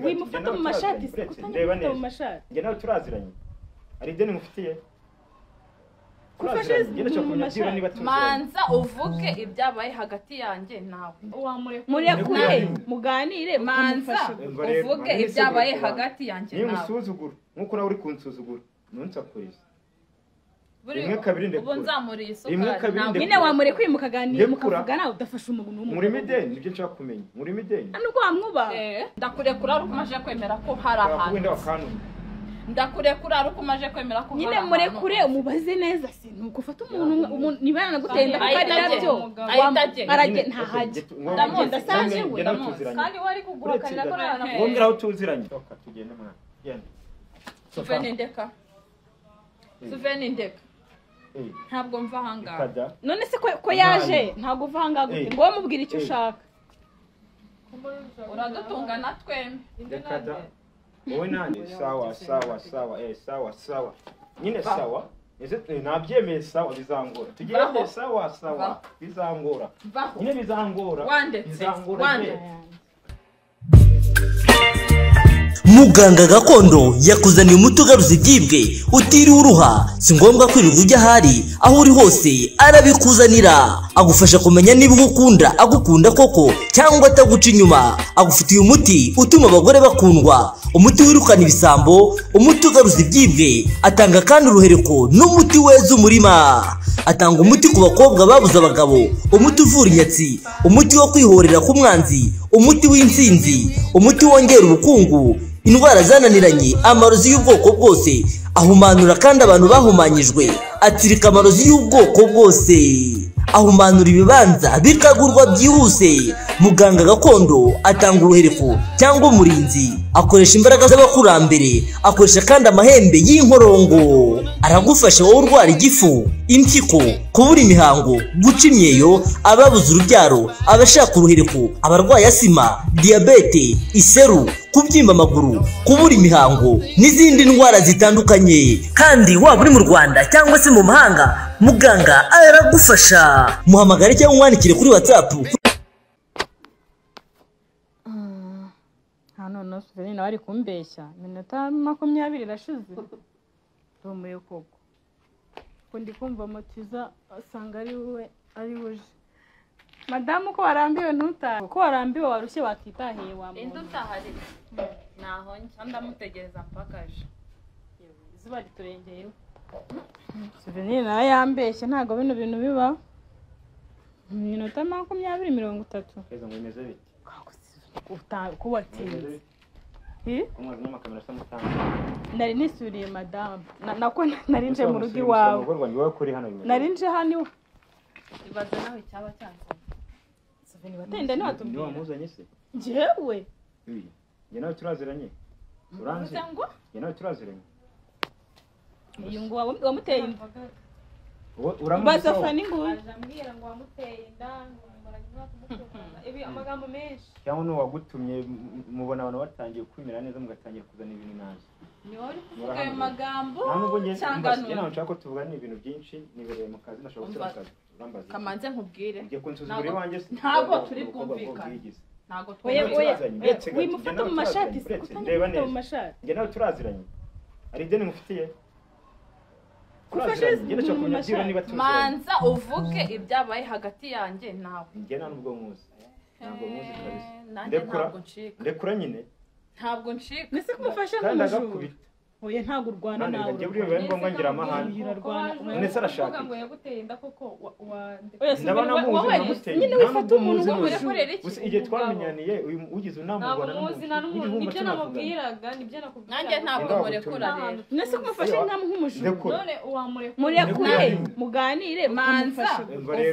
wimufata mu mashati ndeba neza njye nawe turaziranye ari ideni mufitiye manza uvuge ibyabaye hagati yanjye nawe murekure muganire manza uvuge ibyabaye hagati yanjye nawe nimusuzugura nkuko nawe uri kunsuzugura nunsakuriza rimwe kabiri ndekura ubu nzamuriye isoko nyine wamurekuye mukaganira mukavugana udafasha umuntu w'umuntu muri mideni nibyo nshaka kumenya muri mideni nuko wamwuba ndakurekura ari ukomeje kwemera ko hari ahantu ndakurekura ari ukomeje kwemera ko nyine murekure umubaze neza se nuko ufata umuntu niba yanagutenda kandi nabyo arage ntahajye ndamunda sanje we kandi wari kuguhakanira ko rana ngombera aho tuziranye tugende mwana genda Suveni ndeka ntabwo mva hanga none se ko yaje ntabwo uva hanga gute ngo mubwire icyo ushaka uradutunga natwembe ndekada wowe nani sawa sawa nyine sawa ese nabyemeye sawa bizangora tugende sawa bizangora nyine bizangora wande Muganga gakondo yakuzaniye umuti ugaruza ibyibwe utiriwe uruha si ngombwa kwirirwa ujya ahari aho uri hose arabikuzanira agufasha kumenya niba ugukunda agukunda koko cyangwa ataguca inyuma agufitiye umuti utuma abagore bakundwa umuti wirukana ibisambo umuti ugaruza ibyibwe atanga kandi uruhereko n'umuti weza umurima atanga umuti ku bakobwa babuze abagabo umuti uvura inyatsi umuti wo kwihorera ku mwanzi umuti w'insinzi umuti wongera ubukungu indwara zananiranye amarozi y'ubwoko bwose ahumanura kandi abantu bahumanyijwe atsirika amarozi y'ubwoko bwose ahumanura ibibanza bikagurwa byihuse muganga gakondo atanga uruhereko cyangwa umurinzi akoresha imbaraga z'abakurambere akoresha kandi amahembe y'inkorongo aragufasha wowe urwara igifu impyiko kubura imihango guca imyeyo ababuze urubyaro abashaka uruhereko abarwaye asima diyabete iseru kubyimba amaguru kubura imihango n'izindi ndwara zitandukanye kandi waba uri mu Rwanda cyangwa se mu mahanga muganga aragufasha muhamagare cyangwa umwandikire kuri WhatsApp hano no Suveni nawe ari kumbeshya minota 20 irashize tumuye koko ko ndi kumva motiza asanga ari uje madamu ko warambiwe ntutahe ko warambiwe warushye wakitahiye wa muntu ndutahari naho ndamutegereza mpakaje izuba riturengeye Suveni nawe yambeshye ntago bino bintu biba minota 20-30 keza ngo imeze bite kuwatsinze nari nisuriye madamu nako narinje mu rugo iwawe narinje hano ibaze nawe cyaba cyanze Suveni watenda ni watubwira wamuzanye se jewe njye nawe turaziranye uranze njye nawe turaziranye uyu ngo wamuteye uramubaza fani ngo ambwira ngo wamuteye inda ibi amagambo menshi cyangwa no wagutumye mubona abantu batangiye kwimera neza mugatangira kuzana ibintu nazi ni wari kuvuga ayo magambo cyangwa no nshaka ko tuvugana ibintu byinshi nibereye mu kazi nashaka gusura akazi urambaza kamanze nkubwire ngiye kunsuzugura iwanjye ntabwo turi bwumvikana ntabwo wimufata mu mashati ndeba neza njye nawe turaziranye ari ideni mufitiye manza uvuge ibyabaye hagati yanjye nawe njye nubwo muzi ntabwo muzi kabisa ndekura nyine ntabwo ncika nese kumufasha nk'umujura oya ntabwo urwana nawe njye buri bibaye ngombwa ngira amahane nese arashaka ngo yaguteye inda koko ndabona muzi namuteye nyine wifata umuntu gusa igihe twamenyaniye ugize unamubona nibyo namubwiraga nibyo nakubwiraga nanjye ntabwo murekura rero nese kumufasha nk'umujura none murekure muganire manza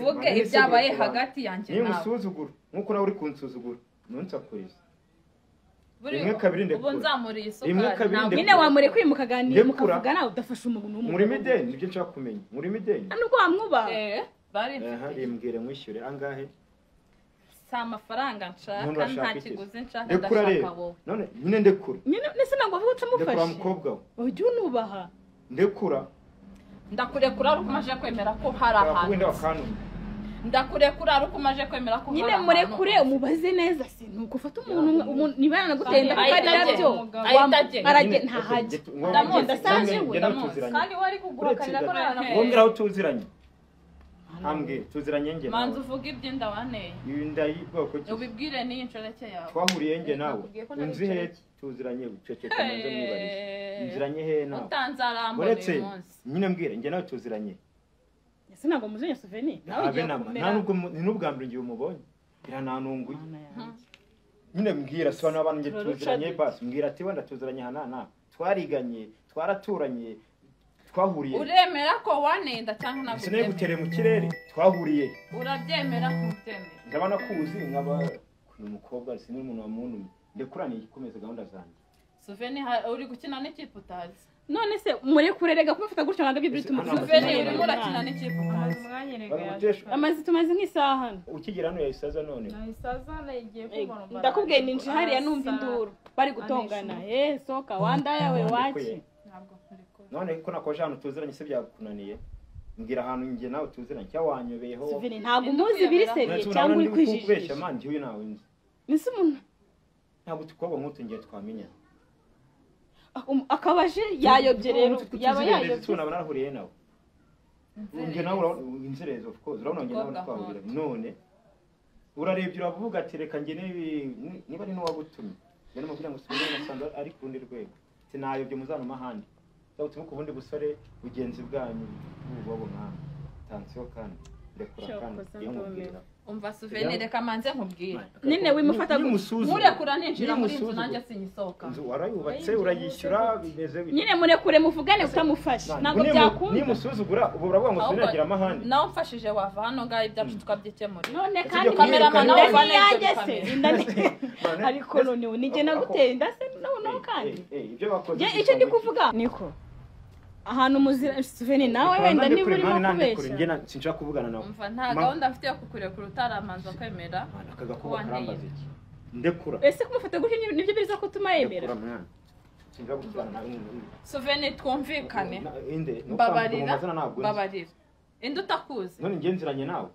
uvuge ibyabaye hagati yanjye nawe nimusuzugura nkuko nawe uri kunsuzugura nunsakuriza rimwe kabiri ndekura ubu nzamuriye isoko nyine wamurekuye mukaganira mukavugana udafasha umuntu w'umuntu muri mideni nibyo nshaka kumenya muri mideni nuko wamwuba rimbwire mwishyure angahe si amafaranga nshaka nta kiguzi nshaka ndekura rero none nyine ndekura nyine nese ntabwo avuga utamufashe ndekura mukobwa we ujye unubaha ndekura ndakurekura ari ukomeje kwemera ko hari ahantu ndakurekura ari uko umaje kwemera ko nyine murekure umubaze neza se nuko ufata umuntu niba yanagutenda kuko arabyo ntahajye ndamunda sanje we kandi wari kuguhakanira ko ngombera aho tuziranye ambwe tuziranye nge manzi uvuga iby'inda waneye inda y'ubwoko ki ubibwire n'iyi nshoreke yawe twahuriye nge nawe unzi he tuziranye buceceka manze mwibarije nziranye he nawe utanze arambona uyu munsi nyine mbwire nge nawe tuziranye ese ntabwo muzenya souvenir nawe ugiye kumera nubwo n'ubwa mbere ngiye umubonye irananunguye nyine mbwira so n'abantu nge tuziranye basi mbwira ati wenda tuziranye hana twariganye twaraturanye twahuriye uremera ko wanenda cyangwa ntabwo sine gutere mu kirere twahuriye urabyemera ntubyemera ndabana kuzi nkaba uyu mukobwa sine umuntu wa muntu ndekuraniye ikomeza gahunda zanjye souvenir uri gukina n'ikipe utazi none se murekure rega kumufata gutyo ntabwo ibyo bituma souvenir urimo urakina n'ikipe utazi amazi tumaze nk'isaha ukigera hano yayisaza none nayisaza nayigiye kubona ndakubwiye ninje hariya numva induru bari gutongana soka wanda yawe waki ntabwo none ko nakoje hano tuziranye se byakunaniye mbwira ahantu nge nawe tuziranye cyangwa wanyobeyeho souvenir ntabwo umuzi biri seriye cyangwa uri kwijijisha manje uyu nawe nzi nise umuntu ntabwo tukobwa nk'utu ngiye twamenya akabaje yayobye rero yaba yayobye tunaba narahuriye nawe nge nawe inzerezo of course urabona nge nawe twahurira none urarebye uravuga ati reka nge niba ari n'uwagutumye rero mubwira ngo subire nasanze ari kurundi rwego sinayobye muzanuma handi cyangwa ku bundi busore bugenzi bwanyu bw'ubwo mwana tansiyo kandi ndekura kandi iyo mubwira umva souvenir reka manze nkubwire nine wimufata murekura ninjira muri inzu nanjye sinyisohoka inzu warayubatse urayishyura bimeze bite nyine murekure muvugane utamufasha ntabwo byakunda ni musuzugura ubu uravuga ngo sinagira amahandi nawe mfashije wava hano ngaho ibyacu tukabyikemura none kandi kameramana nawe uvane ariko none nige naguteye ndase no kandi ibyo bakoze icyo ndi kuvuga niko ahantu muzira souvenir nawe wenda niba uri kubeshya nge sinshaka kuvugana nawe umva nta gahunda afite yo kukurekura utaramanza kwemera akagakuba karambaza iki ndekura ese kumufata gutyo nibyo biza kutuma yemera sinshaka kuvugana nawe souvenir twumvikane inde babarira inde utakuzi none nge nziranye nawe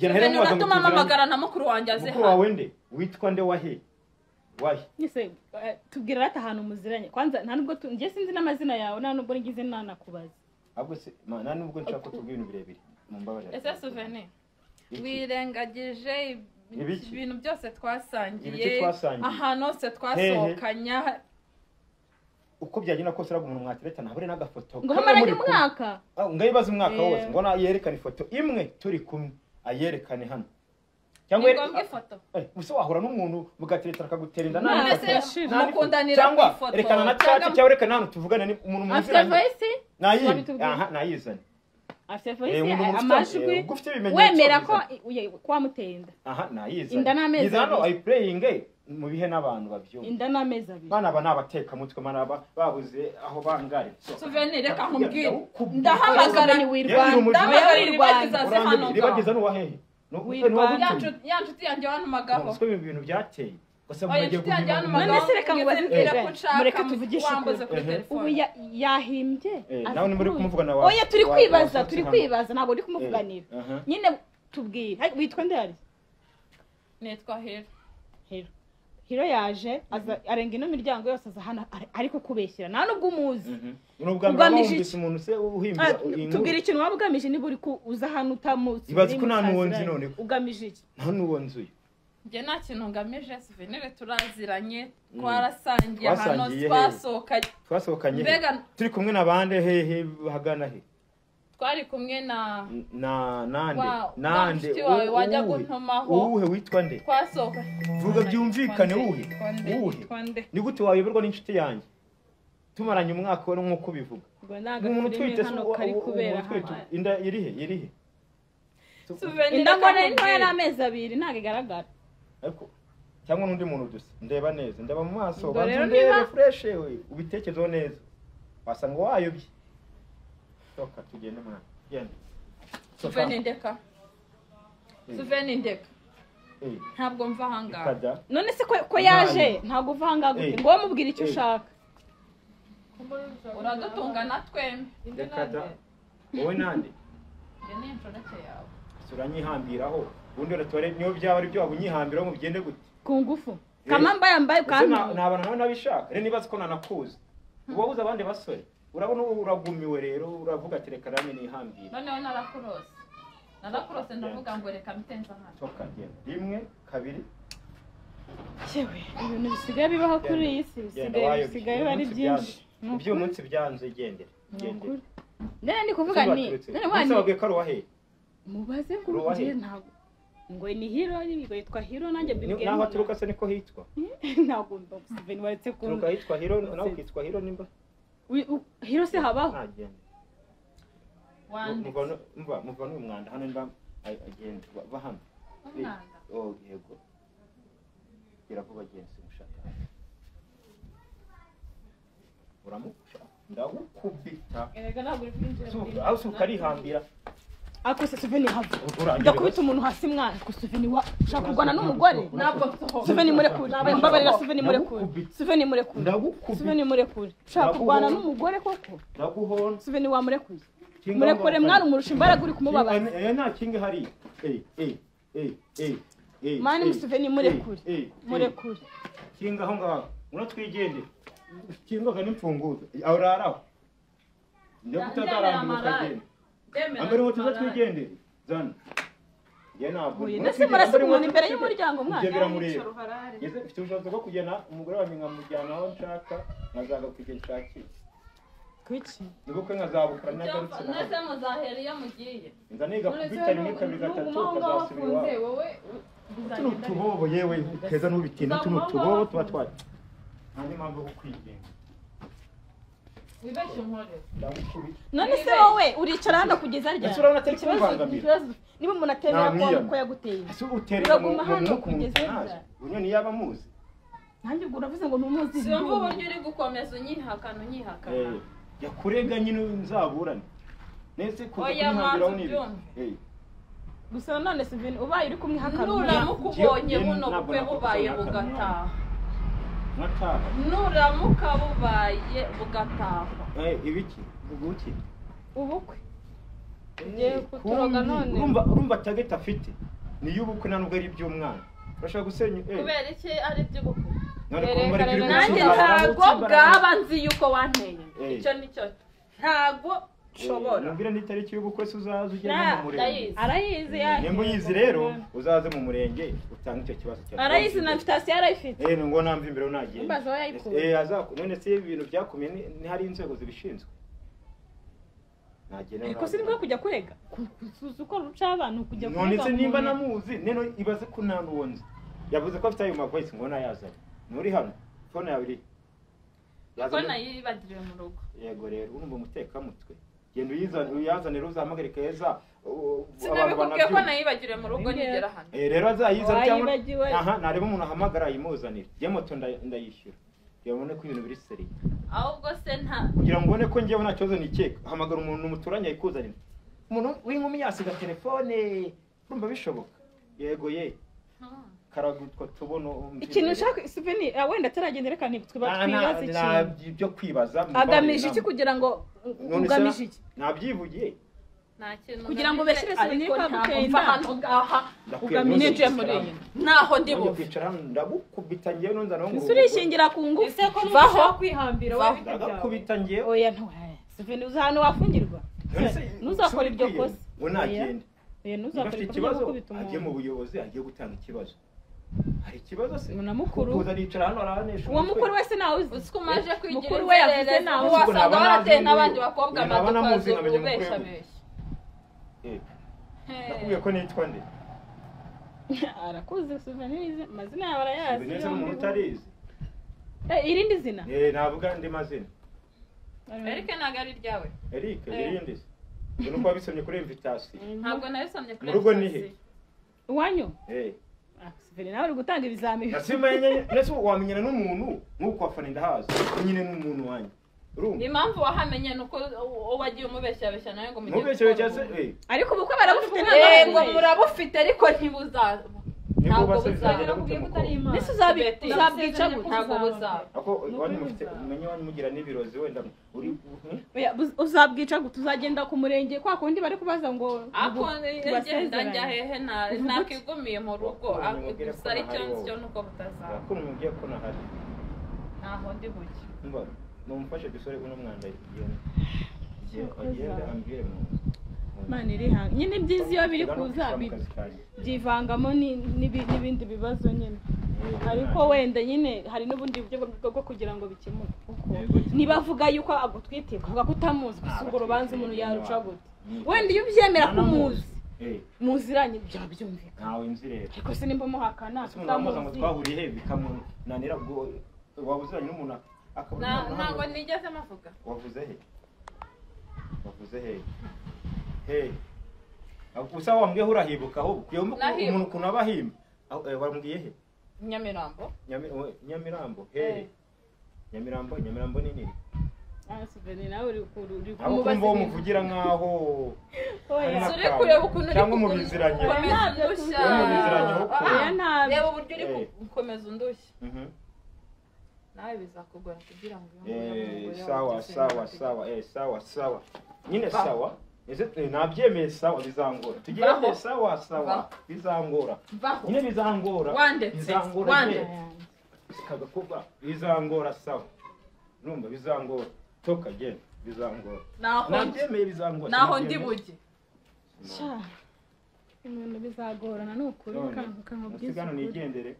souvenir uratuma mpamagara na mukuru wanjye aze mukuru wawe nde witwa nde wahe nise tubwira rata ahantu muziranye kwanza nta nubwo ngiye sinzi n'amazina yawe nta nubwo ngize nanakubaza ahubwo se nta nubwo nshaka ko tubwira ibintu birebire mu mbabarira ese souvenir wirengagije ibintu byose twasangiye ahantu hose twasohokanya uko byagenda kose uraga umuntu mwateretana habure n'agafoto ngo hamaranye umwaka ngayibaza umwaka wose ngo yerekane ifoto imwe turi kumwe ayerekane hano cyangwa ifoto uso wahura n'umuntu mugateretana akagutera inda cyangwa erekana na chat cyangwa erekana hano tuvugana umuntu muziranye nayizane afite voice amajwi wemera ko kwamutenda nayizane inda n'amezi hano I playing mu bihe n'abantu babyumva inda n'amezi abiri bana nabateka mutwe mana babuze aho bangare souvenir reka nkubwire ndahamagara ni wirwanda ribageza n'uwahehe ya nshuti yanjye wantumagaho siko ibintu byateye gusa mugiye kugira none se reka mubaze mureka tuvugishe ubu yahimbye nawe muri kumuvugana wawe oya turi kwibaza ntabwo uri kumuvuganira nyine tubwire witwa ndari nitwa Hero yaje arenga ino miryango yose aza hano ariko kubeshyira nta nubwo umuzi ugamije umuntu se uhimba tubwira ikintu waba ugamije niba uri uza hano utamuzi ibaze ko nta nuwonzi none ugamije iki nta nuwonzi uyu nge nta kintu ngamije souvenir turaziranye twarasangiye hano twasohokanye turi kumwe n'abande hehe hagana he twari kumwe nande wajya guntumaho uwuhe witwa nde twasohoka vuga byumvikane uwuhe ni gute wayoberwa n'inshuti yanjye tumaranye umwaka we nk'uko bivuga umuntu twite inda irihe inda mbona ntoya n'amezi abiri ntabwo igaragara cyangwa n'undi muntu dusa ndeba neza ndeba mu maso ndebe fresh we ubitekerezo neza wasanga wayobye soka tugende mwana genda souvenir ndeka ntabwo mva ahangaha none se ko yaje ntabwo uva ahangaha gute ngo wamubwire icyo ushaka uradutunga na twembi wowe nande ni inshoreke yawe suranyihambiraho ubundi uratore niyo byaba ari byo wabunyihambiraho mu bigende gute ku ngufu kama mbaye kandi nabana nawe nabishaka rero nibaza ko nanakuza ubabuza abandi basore urabona uragumiwe rero uravuga ati reka rame nihambira noneho narakurose ndavuga ngo reka mitenza hano soka rimwe kabiri cyewe ibintu bisigaye bibaho kuri iyi si bisigaye bari byinshi ibyo umunsi byanze igendere nene ndi kuvuga ni nene wani wabwiye ko ari uwahe mubaze kuruje ntabwo ngo ni hero nibigo yitwa hero nanjye bibwiye naho aturuka se niko hitwa ntabwo Museveni waretse ko turuka hitwa hero naho kitwa hero nimba hero se habaho muva n'umwanda hano nimba agenda va hano yego iravuga agenzi mushaka uramuca ndagukubita erega ntabwo uri kwinjira aho suka arihambira ako se Museveni hava ndakubita umuntu hasi mwana ko Museveni wa ushaka kurwana n'umugore ntabwo Museveni murekure mbabarira Museveni murekure Museveni murekure Museveni murekure ushaka kurwana n'umugore koko ndaguhona Museveni wa murekure murekure mwana umurusha imbaraga uri kumubabaza nta kingi hari mani Museveni murekure murekure kinga aho ngaho uratwigende kinga n'imfunguzo auraraho ndio kutatarambuka kagenda ambere ngo tuzatwigendere zana ye ntabwo ndetse murase umuntu imbere y'umuryango mwana ibyo biramureba yeze mfite ubushobozi bwo kugena umugore wanjye nkamujyana aho nshaka nkazaga kugenda nshakira kuki nibuke nkazabukura nagarutse nese muzahera iyo mugiye nza niga kubita rimwe kabiri gatatu kazasubira iwawe tuno tubobo yewe keza n'ubitinda tuno tubobo tuba twari nta mpamvu yo kwigenga wibeshye nkore none se wowe uricara hano kugeza rya ese urabona atari kumbangamira niba umuntu atemera ko yaguteye ese uterera mu mwuka unyoni yaba muzi nanjye ubwo uravuze ngo ntumuzi si mvuga uburyo uri gukomeza unyihakana yakurega nyine nzaburane nese kuza kumwambiraho nibi gusa none Museveni ubaye uri kumwihakana nuramukubonye buno bukwe bubaye bugataha nuramuka bubaye bugataha ibiki ubuki ubukwe ngiye kuturoga none urumva target afite niyo ubukwe ntabwo ari iby'umwana urashaka gusenya kubera iki ari iby'ubukwe nanjye ntabwo bwaba nzi yuko wanteye icyo nicyo ntabwo nshobora nubwira n'itariki y'ubukwe se uzaza ugera mu murenge arayizi yembo yizi rero uzaze mu murenge utanga icyo kibazo cyawe arayizi na invitation yarayifite ngo namva imbere unagiye mbazo yayikuye none se ibintu byakomeye ni hari inzego zibishinzwe nagene ariko sinibwo kujya kurega kusuza uko ruca abantu kujya kurega none se nimba namuzi neno ibaze ko nanubonze yavuze ko afite ayo voice ngo nayazanye muri hano phone yawe iri yazana yibagiriwe mu rugo yego rero urumva umuteka mutwe genda uyazane uzahamagare keza sinabikubwiye ko nayibagiriwe mu rugo nigera hano rero azayizana cyangwa aha nareba umuntu ahamagara ayimuzanira je moto ndayishyura yabone ko ibintu biri seri ahubwo se nta kugira ngo ubone ko ngiye nta kibazo nikeka hamagara umuntu umuturanye ayikuzanira umuntu w'inkumi yasiga telefone urumva bishoboka yego ye karagutwa tubono ikintu ushaka Museveni wenda ataragendera kandi twibaza iki byo kwibaza agamije iki kugira ngo ugamije iki nabyivugiye kugira ngo beshyire Museveni kwa gutenda hano ngaha ugamije muri naho ndi bo kwicara ndagukubita ngiye nonza no ngo urishingira ku ngufu ese ko nushaka kwihambira wowe ndagukubita ngiye oya ntwaye Museveni uzahano wafungirwa ntuzakora ibyo kosa ngo nagende ntuzakora ikibazo agiye mu buyobozi agiye gutanga ikibazo hari ikibazo se na mukuru kuza ricara hano arahanesha uwo mukuru wese nawe uzi ko maje kwigira mukuru we yavuze nawe wasanga barateye n'abandi bakobwa amadukazi ubesha besha nakubwiye ko nitwa nde arakuze Museveni amazina yawe arayazi neza n'umuntu utarizi irindi zina navuga ndi mazina Eric ntago ari ryawe Eric irindi se nuko wabisomye kuri invitation ntabwo nabisomye kuri mu rugo nihe iwanyu Museveni nawe uri gutanga ibizamini nasimenye nese wamenyana n'umuntu nkuko wafana ndahaza nyine n'umuntu wanyu impamvu wahamenye nuko wagiye umubeshyabeshya nawe ngo mubeshyabeshya se ariko ubukwe barabufite ngo murabufite ariko ntibuzaba ntabwo buzagera nese uzabwica gute ntabwo buzaba ako wani mufite umenye wani mugira n'ibirozi wenda uri uzabwica gute uzagenda ku murenge kwa kundi bari kubaza ngo ako ngenda njya hehe nakigumiye mu rugo gusa icyo nsyo nuko butazaba ko mugiye ko nahari naho ndi buke mbona numfashe dusore uno mwanda agenda ambire mu Mana iri hanga nyine byiza iyo biri kuza byivangamo n'ibindi bibazo nyine ariko wenda nyine hari n'ubundi buryo bwo kugira ngo bikemuke nibavuga yuko agutwite kuvuga ko utamuzi gusa ubwo rubanza umuntu yaruca gute wenda iyo ubyemera ko umuzi muziranye byabyumvika ntawe nzirera ariko se nimba muhakana tutamuzi ngo twahuriye he bikamunanira ubwo wabuziranye n'umuntu akabona ntabwo nigeze mavuga wavuze he hey usa wambwiye urahibuka aho umuntu kuno abahimba wambwiye he Nyamirambo Nyamirambo ni nini Siveni nawe uri kumubaza aho muvugira nkaho suri kureba ukuntu uri kumubiziranye reba uburyo uri gukomeza undushya nawe bizakugora kugira ngo sawa nyine sawa nabyemeye sawa bizangora tugende sawa bizangora nyine bizangora kagakuba bizangora sawa numva bizangora toka genda bizangora nabyemeye bizangora naho ndi buge sha ibintu bizagorana n'ukuri kankamubwiza sigano nigendere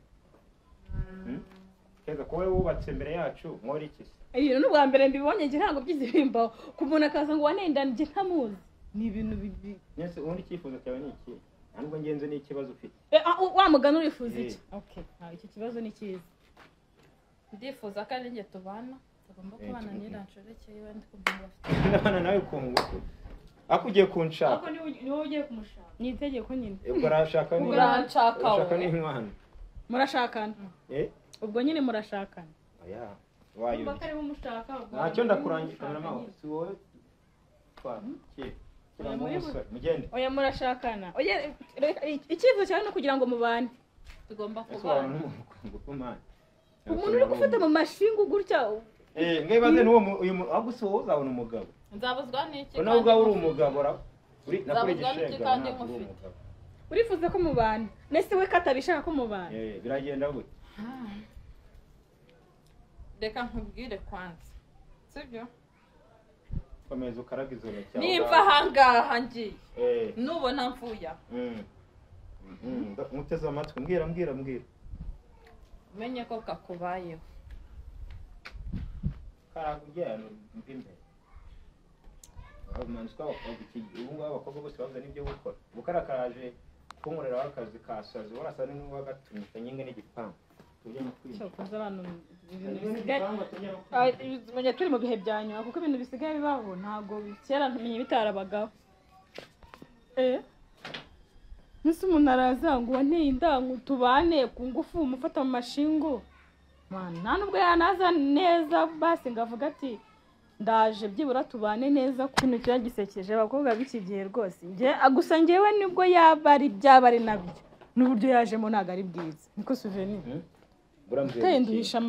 keza ko wewe wubatse mbere yacu nkora iki ibintu n'ubwa mbere mbibonye ngira ngo byizibimbaho kumuntu akaza ngo wanenda nje ntamuzi ni ibintu bibi nese ubundi cyifuzo cyawe ni iki ntabwo ngenze ni ikibazo ufite wa mugano urifuza iki okay iki kibazo ni cyiza ndifuza kandi nge tubana tugomba kubana niranshoreke yewe ndi kumva bafite ndabana nawe kunguko akugiye kunshaka ako ni wowe ugiye kumushaka ni itegeko nyine ubwo arashaka ni urashaka ni inkwano murashakana ubwo nyine murashakana oya wayo bakari bumushaka ntacyo ndakurangira nawe si wowe mugende oya murashakana oya ikivuzo cyawe no kugira ngo mubane tugomba kubana umuntu uri gufata mu mashingu gutya ngebaze n'uwo uyu aguso wowe uzabona umugabo nzabuzwa n'iki nawe ubwawe uri umugabo uri nakuregishenga urifuza ko mubana nese we katabishaka ko mubana biragenda gute reka nkubwire kwanza sibyo komeza ukaraga izo ntoki nimva hangaha ngiye nubona mvuya muteze amatwi mbwira umenye ko kakubayeho karagujyana imbere ubu abakobwa bose bavuze n'ibyo gukora ubukarakaraje kunkorera akazi kasaze warasa n'uwagatumika nyinga n'igipangu cyokoza abantu ibintu turi mu bihe bya nyuma kuko ibintu bisigaye bibaho ntago kera ntumenye bitarabagaho nise umuntu araza ngo wanteye indangu tubane ku ngufu umufata mu mashingu nta nubwo yanaza neza basi ngavuga ati ndaje byibura tubane neza ku kintu kiba gisekeje abakobwa b'iki gihe rwose gusa ngewe nibwo byaba ari nabyo n'uburyo yajemo ntabwo ari bwiza niko Suveni nduhisha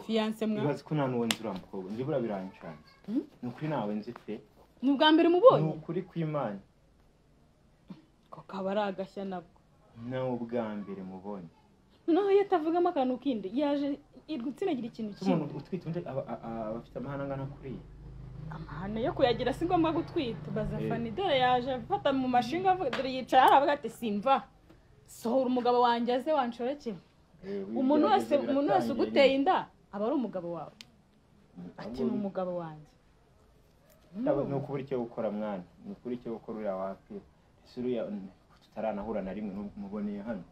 fiyanse mwa ibaze ko nta n'uwo nzi uriya mukobwa njye buriya birancanze ni ukuri nawe nzi pe ni ubwa mbere umubonye ni ukuri kw'Imana ko kaba ari agashya nabwo nawe ubwa mbere mubonye noneho iyo atavugamo akantu kindi yaje gutsinagira ikintu kimwe umuntu utwite undi abafite amahane angana kuriya amahane yo kuyagira si ngombwa gutwita bazafani dore yaje afata mu mashinga avuga dore yicaye aravuga ati simva sohora umugabo wanjye aze wanshoreke umuntu wese uguteye inda aba ari umugabo wawe ati ni umugabo wanjye ni ukuri icyo gukora mwana ni ukuri icyo gukora uriya wapfira ese uriya tutaranahura na rimwe muboneye hano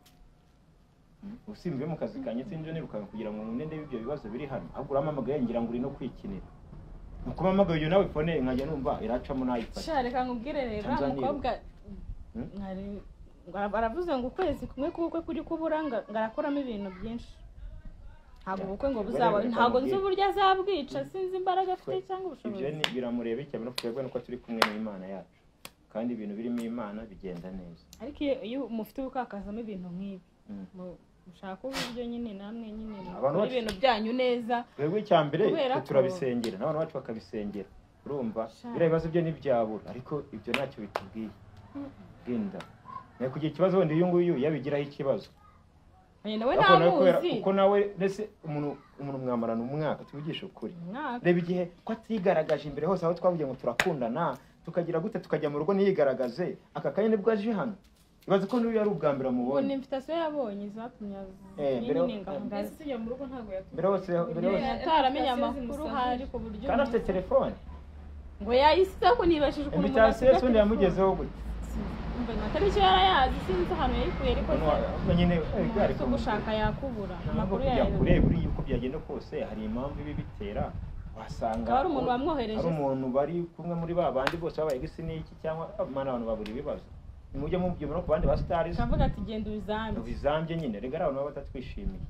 usimbiye mu kazi kanye sinje nirukanka kugira ngo nkunde ibyo bibazo biri hano ahubwo uramamagaye ngira ngo uri no kwikinira nuko mamagaye uyu nawe phone nkajya numva iracamo nayifata sha reka nkubwire rero umukobwa baravuze ngo ukwezi kumwe kuko kuri kubura ngarakoramo ibintu byinshi ntabwo ubukwe ngo buzaba ntabwo nzi uburyo azabwica sinzi imbaraga afite cyangwa ubushobozi ibyo ni biramureba cyane no kwebwe nuko turi kumwe n'Imana yacu kandi ibintu birimo Imana bigenda neza ariko iyo mufite ukakazamo ibintu nk'ibi mushaka uburyo nyine namwe nyine Abantu mukora ibintu byanyu neza. twebwe icyambere Kubera ko- turabisengera n'abantu bacu bakabisengera urumva biriya bibazo byo ntibyabura ariko ibyo ntacyo bitubwiye genda ni kugira ikibazo wenda uyu nguyu yabigiraho ikibazo nawe ntamuzi kuko nawe ndetse umuntu mwamarana umwaka tubigisha ukuri reba igihe ko atigaragaje imbere hose aho twavuye ngo turakundana tukagira gute tukajya mu rugo niyigaragaze aka kanya nibwo aje hano ibaze ko n'uyu yari ubwa mbere amubonye ubu ni invitation yabonye zatumye Ese mu rugo ntabwo mbere hose ataramenya amakuru hari ku buryo kandi afite telefone ngo yayise ko nibashije ukuntu invitation y'undi yamugezeho gute atari icyo yarayazi sinzi ahantu yayikuye ariko nyine cyo gushaka yakubura amakuru yayo yayo kure buri yuko byagenda kose hari impamvu ibi bitera wasanga hari umuntu wamwohereje hari umuntu bari kumwe muri ba bandi bose babaye gisi n'iki cyangwa mana abantu babura ibibazo nimujye mubyumva no ku bandi ba stars kavuga ati genda ubizambye nyine rega abantu baba batatwishimiye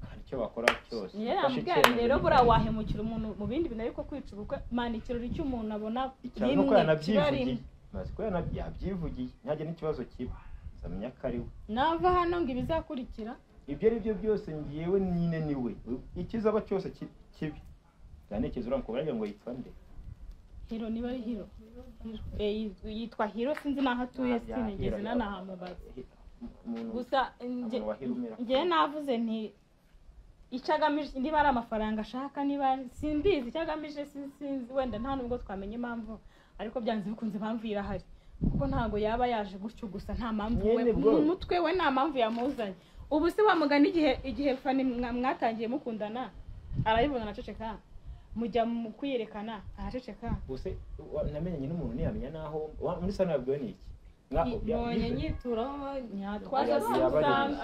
hari icyo bakora cyose rero bura wahemukira umuntu mu bindi bintu ariko kwica ubukwe manikirori cy'umuntu abona rimwe nuko yanabyivugiye maze ko yabyivugiye ntihajye n'ikibazo kiba zamenya ko ari we nava hano ngo ibizakurikira ibyo ari byo byose ngiyewe nyine ni we ikizaba cyose kibi yanekeje uramukobwa ngo yitwa nde Hiro niba ari Hiro yitwa Hiro sinzi naho atuye sinigeze nanahamubaza gusa njye navuze nti icyagamije niba ari amafaranga ashaka niba simbizi icyagamije sinzi wenda nta nubwo twamenye impamvu ariko byanze bikunze impamvu irahari kuko ntago yaba yaje gutyo gusa nta mpamvu we mu mutwe we nta mpamvu yamuzanye ubu se wamugana igihe fani mwatangiye mukundana arayibona naceceka mujya mu kwiyerekana araceceka bose namenye n'umuntu ntiyamenya naho muri sana yabwiwe n'iki nabonye nyituraho nyatwaje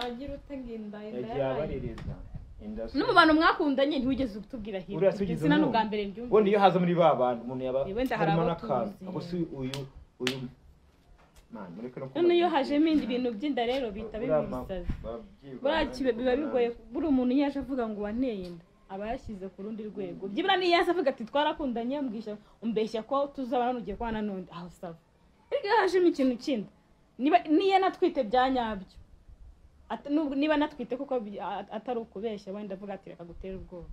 agira utegenda yabaririza no mu bantu mwakundanye ntiwigeze utubwira Hiro sina n'ubwa mbere mbyumva ubundi iyo haza muri ba bantu umuntu yaba harimo n'akantu abo si uyu none iyo hajemo ibintu by'inda rero bita bibisazi biba bigoye buri umuntu yaje avuga ngo wanteye inda aba yashyize ku rundi rwego byibura niyo yaje avuga ati twarakundanye mbwisha umbeshya ko tuzabana nugiye kwana n'undi aho saba ariko hajemo ikintu kindi niyo natwite bya nyabyo niba natwite kuko atari ukubeshya wenda avuga ati reka gutera ubwoba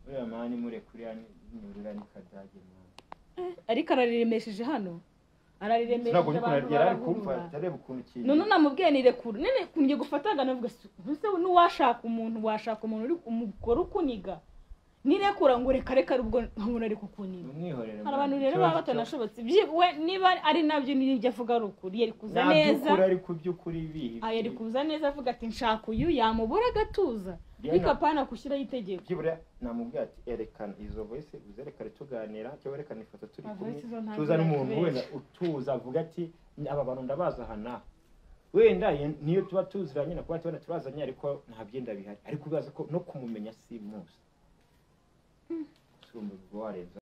uriya mani murekuriya nyurira n'ikadage ariko arariremesheje hano arariremesheje abantu barakumva tareba ukuntu kintu none namubwiye ni rekura nene kungiye gufataga navuga se n'uwashaka umuntu uri umugore ukuniga nirekura ngo reka ubwo nkabona ari kukuniga hari abantu rero baba batanashobotse we niba ari nabyo n'ibyo avuga ari ukuri yari kuza neza ari ku by'ukuri bihi yari kuza neza avuga ati nshaka uyu yamubura agatuza bikapana kushyiraho itegeko byibura namubwiye ati erekana izo voice uzerekane tuganira cyangwa erekana ifoto turi kumwe tuza n'umuntu wenda utuza avuga ati aba bantu ndabaza hana wenda niyo tuba tuziranye na kuba tubona turazanye ariko nta byenda bihari ariko ubaza ko no kumumenya si muzi sumba warenza